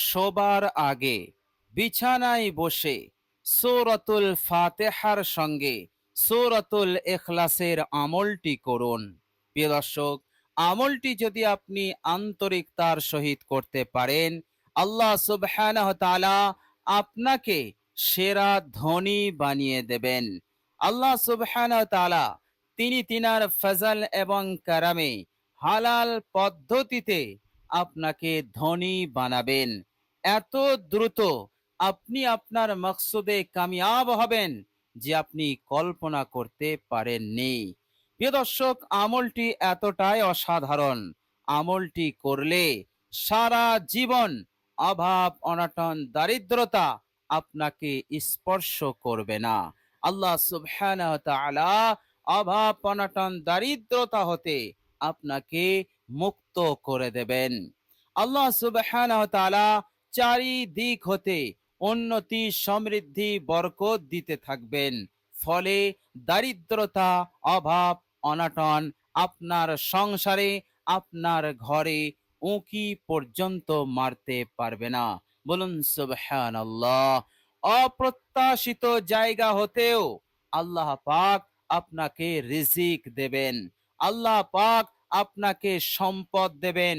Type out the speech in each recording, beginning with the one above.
শোবার আগে বিছানায় বসে সূরাতুল ফাতিহার সঙ্গে সূরাতুল ইখলাসের আমলটি করুন। প্রিয় দর্শক, আমলটি যদি আপনি আন্তরিকতার সহিত করতে পারেন, আল্লাহ সুবহানাহু ওয়া তাআলা আপনাকে সেরা ধনী বানিয়ে দেবেন। আল্লাহ সুবহানাহু ওয়া তাআলা তিনি তিনার ফজল এবং কারামে হালাল পদ্ধতিতে আপনাকে ধনী বানাবেন। এত দ্রুত আপনি আপনার মকসুদে কামিয়াব হবেন যে আপনি কল্পনা করতে পারেননি। প্রিয় দর্শক, আমলটি এতটাই অসাধারণ, আমলটি করলে সারা জীবন অভাব অনটন দারিদ্রতা আপনাকে স্পর্শ করবে না। আল্লাহ সুবহানাহু ওয়া তাআলা অভাব অনটন দারিদ্রতা হতে আপনাকে মুক্ত করে দেবেন। আল্লাহ সুবহানাহু ওয়া তাআলা চারিদিক হতে উন্নতি সমৃদ্ধি বরকত দিতে থাকবেন। ফলে দারিদ্রতা অভাব অনটন আপনার সংসারে আপনার ঘরে উঁকি পর্যন্ত মারতে পারবে না। বলুন সুবহানাল্লাহ। অপ্রত্যাশিত জায়গা হতেও আল্লাহ পাক আপনাকে রিজিক দেবেন। আল্লাহ পাক আপনাকে সম্পদ দেবেন,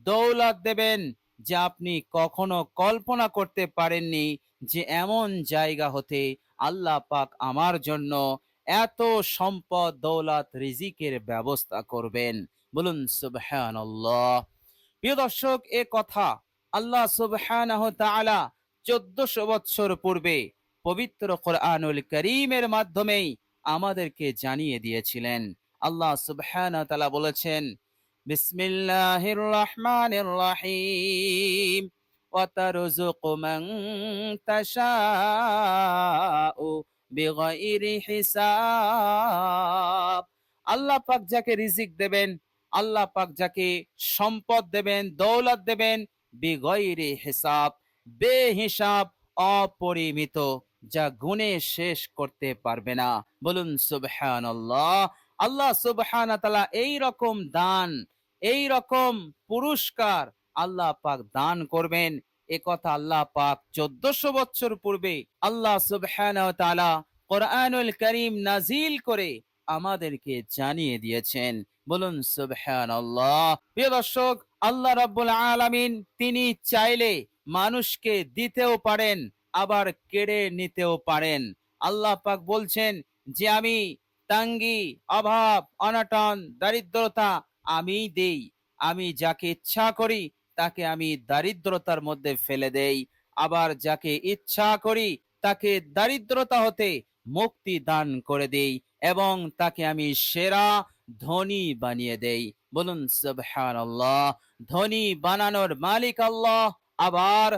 দৌলত দেবেন, যে আপনি কখনো কল্পনা করতে পারেননি যে এমন জায়গা হতে আল্লাহ পাক আমার জন্য এত সম্পদ দৌলত রিজিকের ব্যবস্থা করবেন। বলুন সুবহানাল্লাহ। প্রিয় দর্শক, এ কথা আল্লাহ সুবহানাহু ওয়া তাআলা 1400 বছর পূর্বে পবিত্র কোরআনুল কারীমের মাধ্যমেই আমাদেরকে জানিয়ে দিয়েছিলেন। আল্লাহ সুবহানাহু ওয়া তাআলা বলেছেন, বিসমিল্লাহির রহমানির রহিম ওয়া তারযুকু মান তাশাউ বিগাইরি হিসাব। আল্লাহ পাক যাকে রিজিক দেবেন, আল্লাহ পাক যাকে সম্পদ দেবেন, দৌলত দেবেন, বিগয়রি হিসাব, বেহিসাব, অপরিমিত, যা গুণে শেষ করতে পারবে না। বলুন সুবহানাল্লাহ। আল্লাহ সুবহানাহু ওয়া তাআলা এই রকম দান, এই রকম পুরস্কার আল্লাহ পাক দান করবেন, এ কথা আল্লাহ পাক 1400 বছর পূর্বে আল্লাহ সুবহানাহু ওয়া তাআলা কোরআনুল কারীম নাজিল করে আমাদেরকে জানিয়ে দিয়েছেন। বলুন সুবহানাল্লাহ। প্রিয় দর্শক, আল্লাহ রাব্বুল আলামিন তিনি চাইলে মানুষকে দিতেও পারেন, আবার কেড়ে নিতেও পারেন। আল্লাহ পাক বলছেন যে আমি তাঙ্গি অভাব অনটন দারিদ্রতা আমি দেই, আমি যাকে ইচ্ছা করি তাকে আমি দারিদ্রতার মধ্যে ফেলে দেই, আবার যাকে ইচ্ছা করি তাকে দারিদ্রতা হতে মুক্তি দান করে দেই এবং তাকে আমি সেরা ধনী বানিয়ে দেই। বলুন সুবহানাল্লাহ। ধনী বানানোর মালিক আল্লাহ, আবার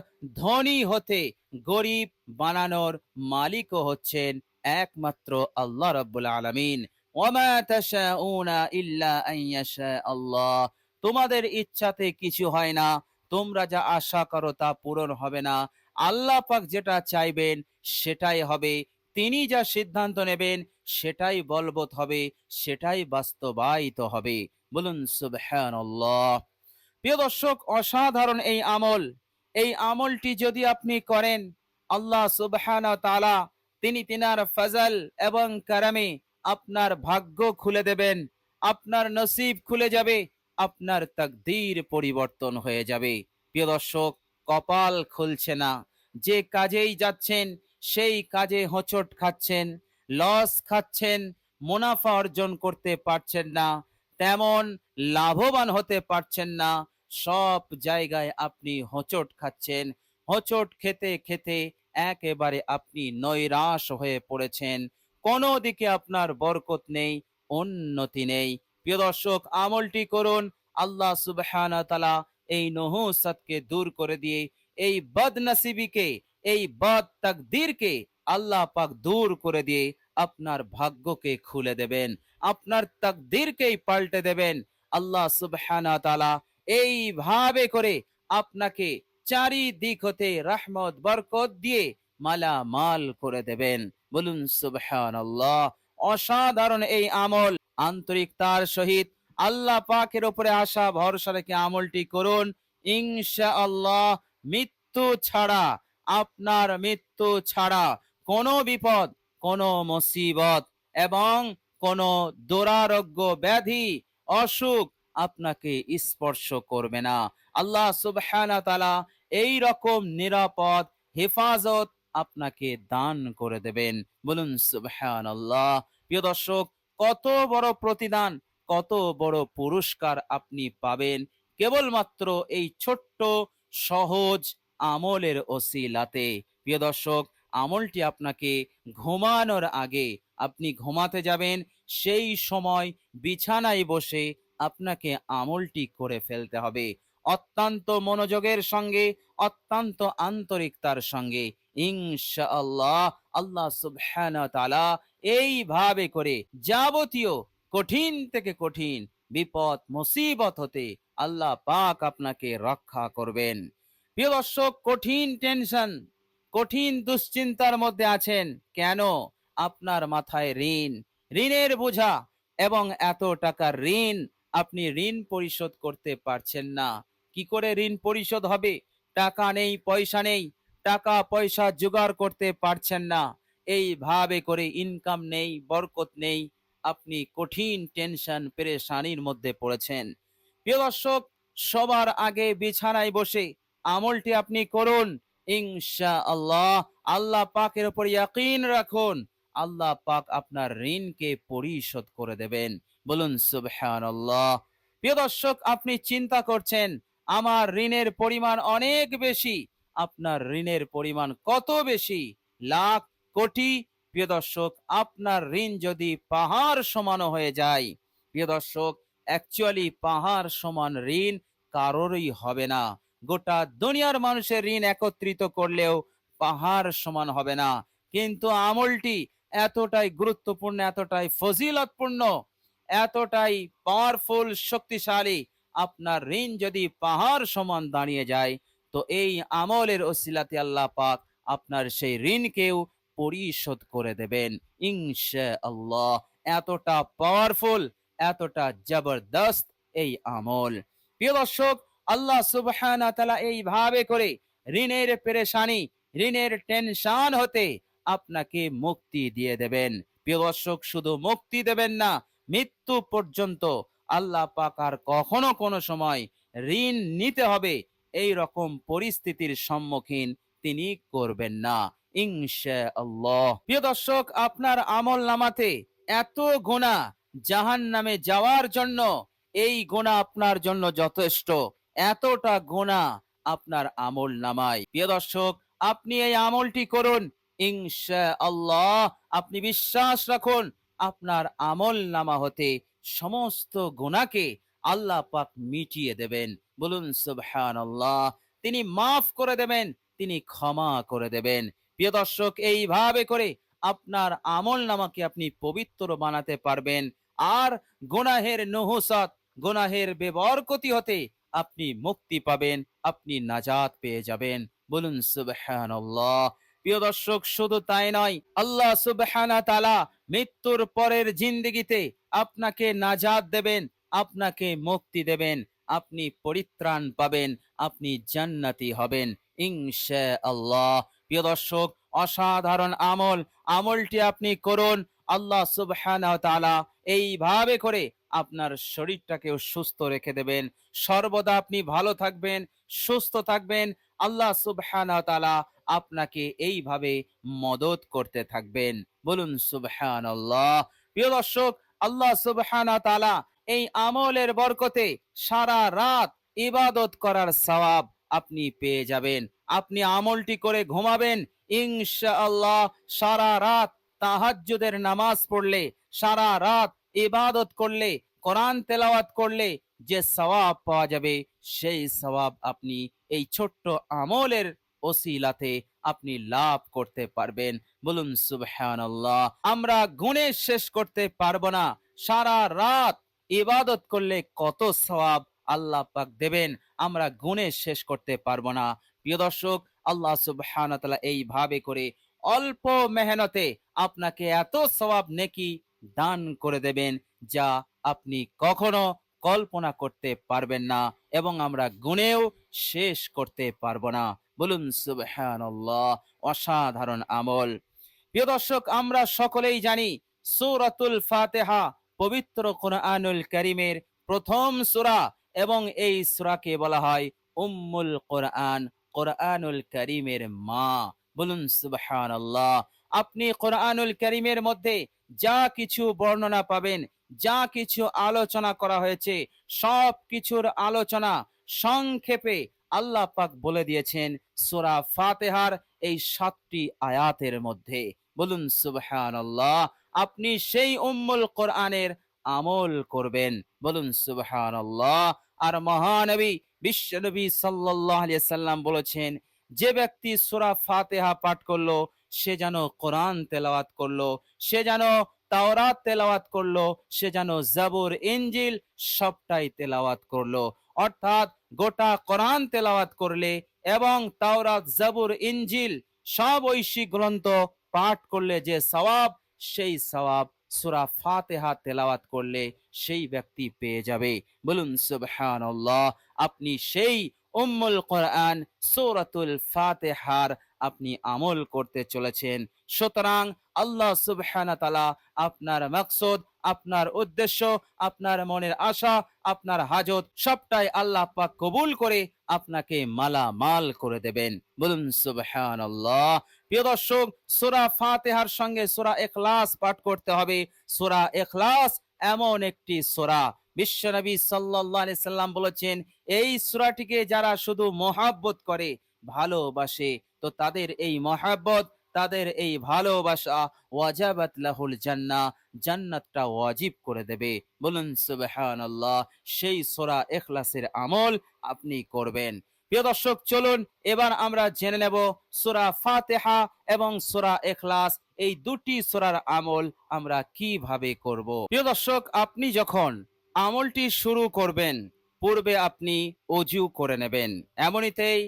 ধনী হতে গরিব বানানোর মালিকও হচ্ছেন একমাত্র আল্লাহ রাব্বুল আলামিন। ওয়ামা তাশাউনা ইল্লা আন ইয়াশা আল্লাহ। তোমাদের ইচ্ছাতে কিছু হয় না, তোমরা যা আশা করো তা পূরণ হবে না। আল্লাহ পাক যেটা চাইবেন সেটাই হবে। তিনি যা সিদ্ধান্ত নেবেন সেটাই বলবৎ হবে, সেটাই বাস্তবায়িত হবে। বলুন সুবহানাল্লাহ। প্রিয় দর্শক, অসাধারণ এই আমল, এই আমলটি যদি আপনি করেন, আল্লাহ সুবহানাহু ওয়া তাআলা তিনি তিনার ফজল এবং কারামে আপনার ভাগ্য খুলে দেবেন, আপনার নসিব খুলে যাবে, আপনার তাকদীর পরিবর্তন হয়ে যাবে। প্রিয় দর্শক, কপাল খুলছে না, যে কাজেই যাচ্ছেন সেই কাজে হোঁচট খাচ্ছেন, লস খাচ্ছেন, মুনাফা অর্জন করতে পারছেন না, তেমন লাভবান হতে পারছেন না, সব জায়গায় আপনি হোঁচট খাচ্ছেন। হোঁচট খেতে খেতে একেবারে আপনি নৈরাশ হয়ে পড়েছেন। কোনো দিকে আপনার বরকত নেই, উন্নতি নেই। প্রিয় দর্শক, আমলটি করুন। আল্লাহ সুবহানাহু ওয়া তাআলা এই নহুসাতকে দূর করে দিয়ে এই বদনসিবিকে, এই বদ তাকদীরকে আল্লাহ পাক দূর করে দিয়ে আপনার ভাগ্যকে খুলে দেবেন, আপনার তাকদীরকেই পাল্টে দেবেন। আল্লাহ সুবহানাহু ওয়া তাআলা এইভাবে করে আপনাকে চারিদিক হতে রহমত বরকত দিয়ে মালামাল করে দেবেন। বলুন সুবহানাল্লাহ। অসাধারণ এই আমল, আন্তরিকতার সহিত আল্লাহ পাকের উপরে আশা ভরসা রেখে আমলটি করুন। ইনশাআল্লাহ মৃত্যু ছাড়া কোনো বিপদ, কোনো মুসিবত এবং কোনো দুরারোগ্য ব্যাধি, অসুখ আপনাকে স্পর্শ করবে না। আল্লাহ সুবহানাহু ওয়া তাআলা এই রকম নিরাপদ হেফাজত আপনাকে দান করে দেবেন। বলুন সুবহানাল্লাহ। প্রিয় দর্শক, কত বড় প্রতিদান, কত বড় পুরস্কার আপনি পাবেন কেবলমাত্র এই ছোট্ট সহজ আমলের ওসিলাতে। প্রিয় দর্শক, আমলটি আপনাকে ঘুমানোর আগে, আপনি ঘুমাতে যাবেন সেই সময় বিছানায় বসে আপনাকে আমলটি করে ফেলতে হবে অত্যন্ত মনোযোগের সঙ্গে, অত্যন্ত আন্তরিকতার সঙ্গে। ইনশাআল্লাহ আল্লাহ সুবহানাহু ওয়া তাআলা এইভাবে করে যাবতীয় কঠিন থেকে কঠিন বিপদ মুসিবত হতে আল্লাহ পাক আপনাকে রক্ষা করবেন। প্রিয় দর্শক, কঠিন টেনশন, কঠিন দুশ্চিন্তার মধ্যে আছেন কেন? আপনার মাথায় ঋণের বোঝা, এবং এত টাকার ঋণ, আপনি ঋণ পরিশোধ করতে পারছেন না। কি করে ঋণ পরিশোধ হবে? টাকা নেই, পয়সা নেই, টাকা পয়সা জোগাড় করতে পারছেন না, এইভাবে করে ইনকাম নেই, বরকত নেই, আপনি কঠিন টেনশন পেরেশানির মধ্যে পড়েছেন। প্রিয় দর্শক, সবার আগে বিছানায় বসে আমলটি আপনি করুন ইনশাআল্লাহ। আল্লাহ পাকের উপর ইয়াকিন রাখুন, আল্লাহ পাক আপনার ঋণকে পরিশোধ করে দেবেন। বলুন সুবহানাল্লাহ। প্রিয় দর্শক, আপনি চিন্তা করছেন আমার ঋণের পরিমাণ অনেক বেশি। আপনার ঋণের পরিমাণ কত বেশি? লাখ, কোটি? প্রিয় দর্শক, আপনার ঋণ যদি পাহাড় সমানও হয়ে যায়, প্রিয় দর্শক, অ্যাকচুয়ালি পাহাড় সমান ঋণ কারোরই হবে না। গোটা দুনিয়ার মানুষের ঋণ একত্রিত করলেও পাহাড় সমান হবে না। কিন্তু আমলটি এতটাই গুরুত্বপূর্ণ, এতটাই ফজিলতপূর্ণ, এতটাই পাওয়ারফুল, শক্তিশালী, আপনার ঋণ যদি পাহাড় সমান দাঁড়িয়ে যায়, তো এই আমলের ওসিলাতে আল্লাহ পাক আপনার সেই ঋণকেও পরিশোধ করে দেবেন ইনশাআল্লাহ। এতটা পাওয়ারফুল, এতটা জবরদস্ত এই আমল। প্রিয় দর্শক, আল্লাহ সুবহানাহু ওয়া তাআলা এইভাবে করে ঋণের পেরেশানি, ঋণের টেনশন হতে আপনাকে মুক্তি দিয়ে দেবেন। প্রিয় দর্শক, শুধু মুক্তি দেবেন না, মৃত্যু পর্যন্ত আল্লাহ পাক আর কখনো কোনো সময় ঋণ নিতে হবে এই রকম পরিস্থিতির সম্মুখীন তিনি করবেন না ইনশাআল্লাহ। প্রিয় দর্শক, আপনার আমল নামাতে এত গুনাহ, জাহান্নামে যাওয়ার জন্য এই গুনাহ আপনার জন্য যথেষ্ট। এতটা গুনাহ আপনার আমল নামায়। প্রিয় দর্শক, আপনি এই আমলটি করুন ইনশাআল্লাহ। আপনি বিশ্বাস রাখুন, আপনার আমল নামা হতে সমস্ত গুনাহকে আল্লাহ পাক মিটিয়ে দেবেন। বলুন সুবহানাল্লাহ। তিনি মাফ করে দেবেন, তিনি ক্ষমা করে দেবেন। প্রিয় দর্শক, এইভাবে করে আপনার আমল নামাকে আপনি পবিত্র বানাতে পারবেন, আর গুনাহের নহুসত, গুনাহের বেবরকতি হতে আপনি মুক্তি পাবেন, আপনি নাজাত পেয়ে যাবেন। বলুন সুবহানাল্লাহ। প্রিয় দর্শক, শুধু তাই নয়, আল্লাহ সুবহানাহু ওয়া তাআলা মৃত্যুর পরের জিন্দেগিতে আপনাকে নাজাত দেবেন, আপনাকে মুক্তি দেবেন, আপনি পরিত্রাণ পাবেন, আপনি জান্নাতি হবেন ইনশাআল্লাহ। প্রিয় দর্শক, অসাধারণ আমল, আমলটি আপনি করুন। আল্লাহ সুবহানাহু ওয়া তাআলা এইভাবে করে আপনার শরীরটাকেও সুস্থ রেখে দেবেন। সর্বদা আপনি ভালো থাকবেন, সুস্থ থাকবেন। আল্লাহ সুবহানাহু ওয়া তাআলা আপনাকে এইভাবে মদত করতে থাকবেন। বলুন সুবহানাল্লাহ। প্রিয় দর্শক, আল্লাহ সুবহানাহু ওয়া তাআলা এই আমলের বরকতে সারা রাত ইবাদত করার সওয়াব আপনি পেয়ে যাবেন। আপনি আমলটি করে ঘুমাবেন ইনশাআল্লাহ। সারা রাত তাহাজ্জুদের নামাজ পড়লে, সারা রাত ইবাদত করলে, কোরআন তেলাওয়াত করলে যে সওয়াব পাওয়া যাবে, সেই সওয়াব আপনি এই ছোট্ট আমলের ওসিলাতে আপনি লাভ করতে পারবেন। বলুন সুবহানাল্লাহ। আমরা গুণে শেষ করতে পারবো না, সারা রাত ইবাদত করলে কত সওয়াব আল্লাহ পাক দেবেন, আমরা গুণে শেষ করতে পারবো না। প্রিয় দর্শক, আল্লাহ সুবহানাহু ওয়া তাআলা এইভাবে করে অল্প মেহনতে আপনাকে এত সওয়াব নেকি দান করে দেবেন, যা আপনি কখনো কল্পনা করতে পারবেন না, এবং আমরা গুণেও শেষ করতে পারবো না। বলুন সুবহানাল্লাহ। অসাধারণ আমল। প্রিয় দর্শক, আমরা সকলেই জানি সূরাতুল ফাতিহা পবিত্র কোরআনুল কারীমের প্রথম সূরা এবং এই সূরাকে বলা হয় উম্মুল কোরআন, কোরআনুল কারীমের মা। বলুন সুবহানাল্লাহ। আপনি কোরআনুল কারীমের মধ্যে যা কিছু বর্ণনা পাবেন, যা কিছু আলোচনা করা হয়েছে, সব কিছুর আলোচনা সংক্ষেপে আল্লাহ পাক বলে দিয়েছেন সূরা ফাতিহার এই 7টি আয়াতের মধ্যে। বলুন সুবহানাল্লাহ। আপনি সেই উম্মুল কোরআনের আমল করবেন। বলুন সুবহানাল্লাহ। আর মহানবী বিশ্বনবী সাল্লাল্লাহু আলাইহি সাল্লাম বলেছেন, যে ব্যক্তি সূরা ফাতিহা পাঠ করলো সে যেন কোরআন তেলাওয়াত করলো, সে যেন তাওরাত তেলাওয়াত করলো, সে যেন জাবুর ইনজিল সবটাই তেলাওয়াত করলো। অর্থাৎ গোটা কোরআন তেলাওয়াত করলে এবং তাওরাত জাবুর ইনজিল সব ঐশী গ্রন্থ পাঠ করলে যে সওয়াব, সেই সওয়াব সূরা ফাতিহা তেলাওয়াত করলে সেই ব্যক্তি পেয়ে যাবে। বলুন সুবহানাল্লাহ। আপনি সেই উম্মুল কোরআন সূরাতুল ফাতিহার আপনি আমল করতে চলেছেন। সুতরাং আল্লাহ সুবহানাহু তাআলা আপনার মাকসুদ, আপনার উদ্দেশ্য, আপনার মনের আশা, আপনার হাজত সবটাই আল্লাহ পাক কবুল করে আপনাকে মালামাল করে দেবেন। বলুন সুবহানাল্লাহ। প্রিয় দর্শক, সূরা ফাতিহার সঙ্গে সূরা ইখলাস পাঠ করতে হবে। সূরা ইখলাস এমন একটি সূরা, বিশ্বনবী সাল্লাল্লাহু আলাইহি সাল্লাম বলেছেন, এই সূরাটিকে যারা শুধু মহব্বত করে, ভালোবাসে, তো তাদের এই মহব্বত, তাদের এই ভালোবাসা ওয়াজাবাত লাহুল জান্নাহ, জান্নাতটা ওয়াজিব করে দেবে। বলুন সুবহানাল্লাহ। সেই সূরা ইখলাসের আমল আপনি করবেন। প্রিয় দর্শক, চলুন এবার আমরা জেনে নেব সূরা ফাতিহা এবং সূরা ইখলাস এই দুটি সূরার আমল আমরা কিভাবে করব। প্রিয় দর্শক, আপনি যখন আমলটি শুরু করবেন, পূর্বে আপনি ওযু করে নেবেন। এমনিতেই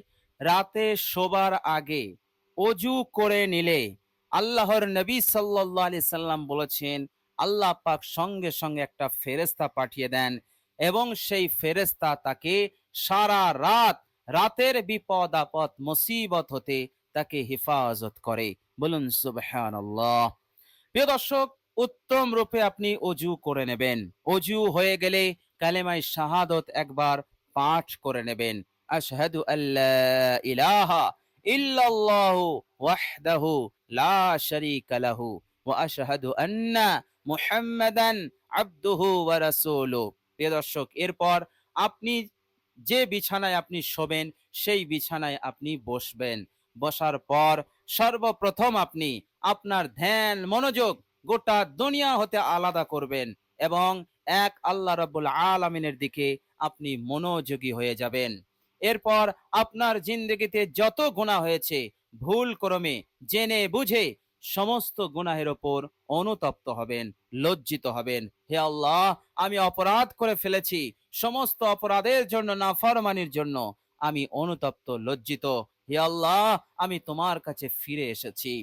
রাতে শোবার আগে অজু করে নিলে আল্লাহর নবী সাল্লাল্লাহু আলাইহি সাল্লাম বলেছেন, আল্লাহ পাক সঙ্গে সঙ্গে একটা ফেরেশতা পাঠিয়ে দেন এবং সেই ফেরেশতা তাকে সারা রাত, রাতের বিপদ আপদ মুসিবত হতে তাকে হেফাজত করে। বলুন সুবহানাল্লাহ। প্রিয় দর্শক, উত্তম রূপে আপনি অজু করে নেবেন। অজু হয়ে গেলে কালেমায়ে শাহাদত একবার পাঠ করে নেবেন। আশহাদু আল্লা ইলাহা ইল্লাল্লাহু ওয়াহদাহু লা শারীকা লাহু ওয়া আশহাদু আন্না মুহাম্মাদান আবদুহু ওয়া রাসূলুহু। প্রিয় দর্শক, এরপর আপনি যে বিছানায় আপনি শোবেন সেই বিছানায় আপনি বসবেন। বসার পর সর্বপ্রথম আপনি আপনার ধ্যান মনোযোগ গোটা দুনিয়া হতে আলাদা করবেন এবং এক আল্লাহ রাব্বুল আলামিনের দিকে আপনি মনোযোগী হয়ে যাবেন। এরপর আপনার জিন্দেগিতে যত গুনাহ হয়েছে, ভুল ক্রমে জেনে বুঝে সমস্ত গুনাহের ওপর অনুতপ্ত হবেন, লজ্জিত হবেন। হে আল্লাহ, আমি অপরাধ করে ফেলেছি, সমস্ত অপরাধের জন্য, নাফরমানির জন্য আমি অনুতপ্ত, লজ্জিত। হে আল্লাহ, আমি তোমার কাছে ফিরে এসেছি।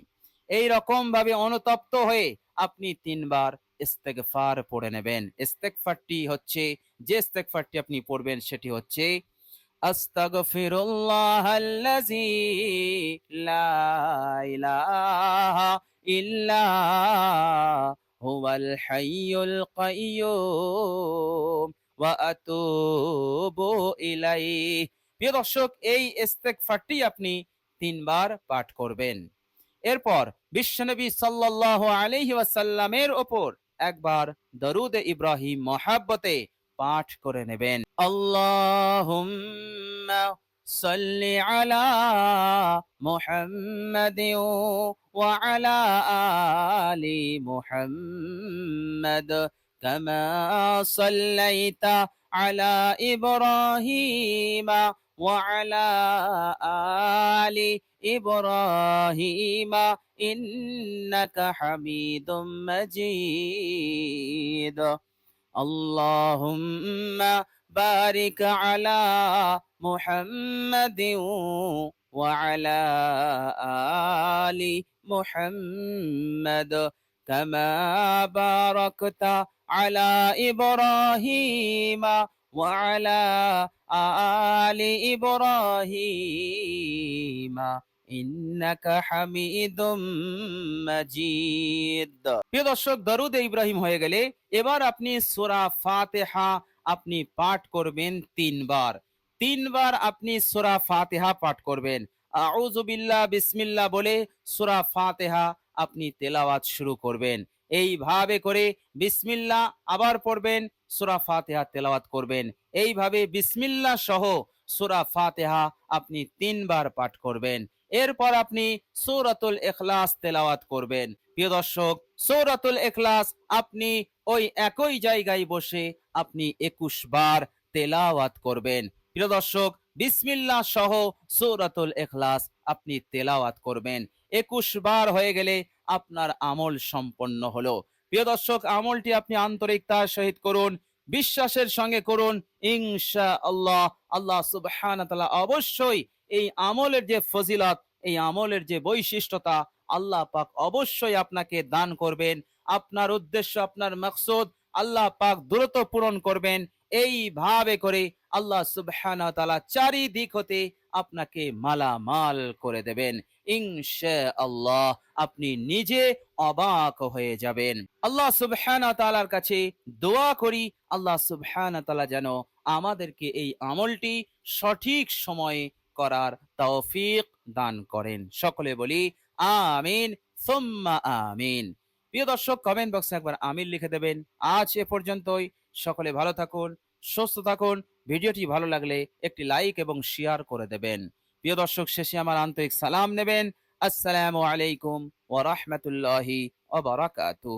এই রকম ভাবে অনুতপ্ত হয়ে আপনি 3 বার ইস্তেগফার পড়ে নেবেন। ইস্তেগফারটি হচ্ছে, যে ইস্তেগফারটি আপনি পড়বেন সেটি হচ্ছে আস্তাগফিরুল্লাহাল্লাযী লা ইলাহা ইল্লা হুয়াল হাইয়ুল কাইয়্যুম ওয়া আতুবু ইলাইহি। প্রিয় দর্শক, এই ইস্তেগফারটি আপনি 3 বার পাঠ করবেন। এরপর বিশ্বনবী সাল্লাল্লাহু আলাইহি ওয়াসাল্লামের ওপর একবার দরুদ ইব্রাহিম মহাব্বতে পাঠ করে নেবেন। আল্লাহুম্মা সাল্লি আলা মুহাম্মাদিন ওয়া আলা আলি মুহাম্মাদ কামা সাল্লাইতা আলা ইব্রাহিমা ওয়া আলা আলি ইব্রাহিমা ইন্নাকা হামিদুম মাজিদ। আল্লাহুম্মা বারিক আলা মুহাম্মাদিন ওয়া আলা আলি মুহাম্মাদ কামা বারাকতা আলা ইব্রাহিমা وعلى آل إبراهيم إنك حميد مجيد। প্রিয় দর্শক, দরুদ ইব্রাহিম হয়ে গেলে এবার আপনি সূরা ফাতিহা আপনি পাঠ করবেন তিনবার। তিনবার আপনি সূরা ফাতিহা পাঠ করবেন। আউযু বিল্লাহ বিসমিল্লাহ বলে সূরা ফাতিহা আপনি তেলাওয়াত শুরু করবেন। এইভাবে করে বিসমিল্লাহ আবার পড়বেন, সূরা ফাতিহা তেলাওয়াত করবেন। এইভাবে বিসমিল্লাহ সহ সূরা ফাতিহা আপনি তিনবার পাঠ করবেন। এরপর আপনি সূরাতুল ইখলাস তেলাওয়াত করবেন। প্রিয় দর্শক, সূরাতুল ইখলাস আপনি ওই একই জায়গায় বসে আপনি 21 বার তেলাওয়াত করবেন। প্রিয় দর্শক, বিসমিল্লাহ সহ সূরাতুল ইখলাস আপনি তেলাওয়াত করবেন। 21 বার হয়ে গেলে আপনার আমল সম্পন্ন হলো। প্রিয় দর্শক, আমলটি আপনি আন্তরিকতার সহিত করুন, বিশ্বাসের সঙ্গে করুন। ইনশাআল্লাহ আল্লাহ সুবহানাহু ওয়া তাআলা অবশ্যই এই আমলের যে ফজিলত, এই আমলের যে বৈশিষ্ট্যতা, আল্লাহ পাক অবশ্যই আপনাকে দান করবেন। আপনার উদ্দেশ্য, আপনার মাকসুদ আল্লাহ পাক দ্রুত পূরণ করবেন। এইভাবে করে আল্লাহ সুবহানাহু ওয়া তাআলা চারিদিক হতে আপনাকে মালামাল করে দেবেন। ইনশাআল্লাহ আপনি নিজে অবাক হয়ে যাবেন। আল্লাহ সুবহানাহু ওয়া তাআলার কাছে দোয়া করি, আল্লাহ সুবহানাহু ওয়া তাআলা যেন আমাদেরকে এই আমলটি সঠিক সময়ে করার তৌফিক দান করেন। সকলে বলি আমিন সুম্মা আমিন। প্রিয় দর্শক, কমেন্ট বক্সে একবার আমিন লিখে দেবেন। আজ এ পর্যন্তই। সকলে ভালো থাকুন, সুস্থ থাকুন। ভিডিওটি ভালো লাগলে একটি লাইক এবং শেয়ার করে দেবেন। প্রিয় দর্শক, শেষে আমার আন্তরিক সালাম নেবেন। আসসালামু আলাইকুম ওয়া রাহমাতুল্লাহি ওয়া বারাকাতুহু।